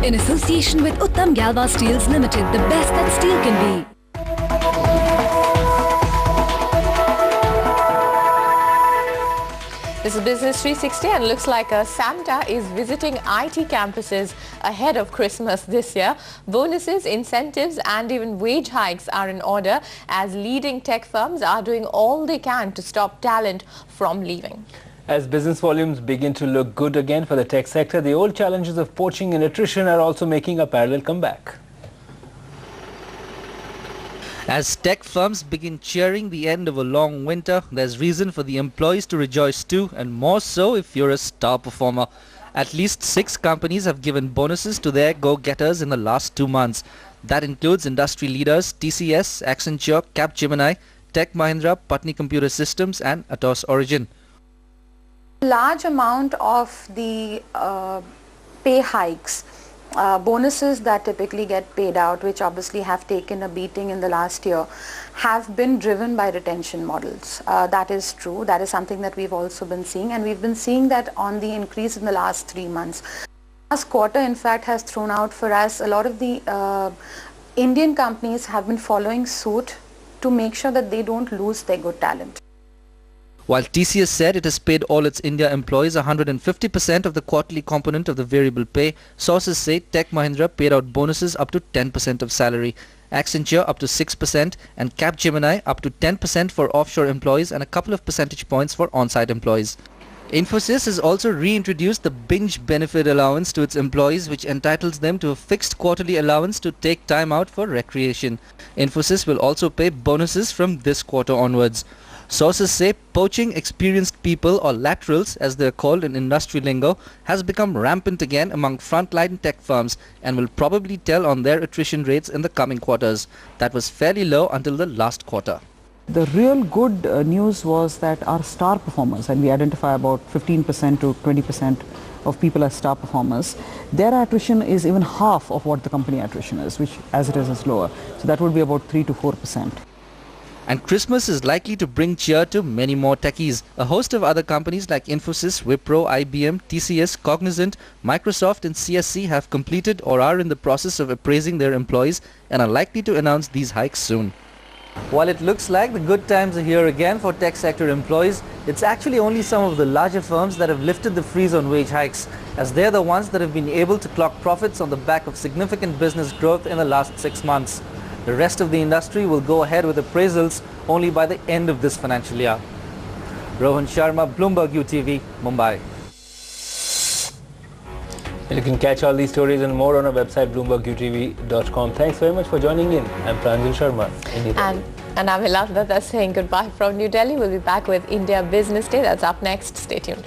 In association with Uttam Galva Steels Limited, the best that steel can be. This is Business 360 and looks like Santa is visiting IT campuses ahead of Christmas this year. Bonuses, incentives and even wage hikes are in order as leading tech firms are doing all they can to stop talent from leaving. As business volumes begin to look good again for the tech sector, the old challenges of poaching and attrition are also making a parallel comeback. As tech firms begin cheering the end of a long winter, there's reason for the employees to rejoice too, and more so if you're a star performer. At least 6 companies have given bonuses to their go-getters in the last 2 months. That includes industry leaders TCS, Accenture, Capgemini, Tech Mahindra, Patni Computer Systems and Atos Origin. Large amount of the pay hikes, bonuses that typically get paid out, which obviously have taken a beating in the last year, have been driven by retention models. That is true. That is something that we've also been seeing, and we've been seeing that on the increase in the last 3 months. Last quarter, in fact, has thrown out for us a lot of the Indian companies have been following suit to make sure that they don't lose their good talent. While TCS said it has paid all its India employees 150% of the quarterly component of the variable pay, sources say Tech Mahindra paid out bonuses up to 10% of salary, Accenture up to 6% and Capgemini up to 10% for offshore employees and a couple of percentage points for on-site employees. Infosys has also reintroduced the binge benefit allowance to its employees, which entitles them to a fixed quarterly allowance to take time out for recreation. Infosys will also pay bonuses from this quarter onwards. Sources say poaching experienced people, or laterals as they are called in industry lingo, has become rampant again among frontline tech firms and will probably tell on their attrition rates in the coming quarters. That was fairly low until the last quarter. The real good news was that our star performers, and we identify about 15% to 20% of people as star performers, their attrition is even half of what the company attrition is, which as it is lower. So that would be about 3 to 4%. And Christmas is likely to bring cheer to many more techies. A host of other companies like Infosys, Wipro, IBM, TCS, Cognizant, Microsoft and CSC have completed or are in the process of appraising their employees and are likely to announce these hikes soon. While it looks like the good times are here again for tech sector employees, it's actually only some of the larger firms that have lifted the freeze on wage hikes, as they're the ones that have been able to clock profits on the back of significant business growth in the last 6 months. The rest of the industry will go ahead with appraisals only by the end of this financial year. Rohan Sharma, Bloomberg UTV, Mumbai. You can catch all these stories and more on our website bloombergutv.com. Thanks very much for joining in. I'm Pranjal Sharma in New Delhi. And I'm Hilal Dutta saying goodbye from New Delhi. We'll be back with India Business Day. That's up next. Stay tuned.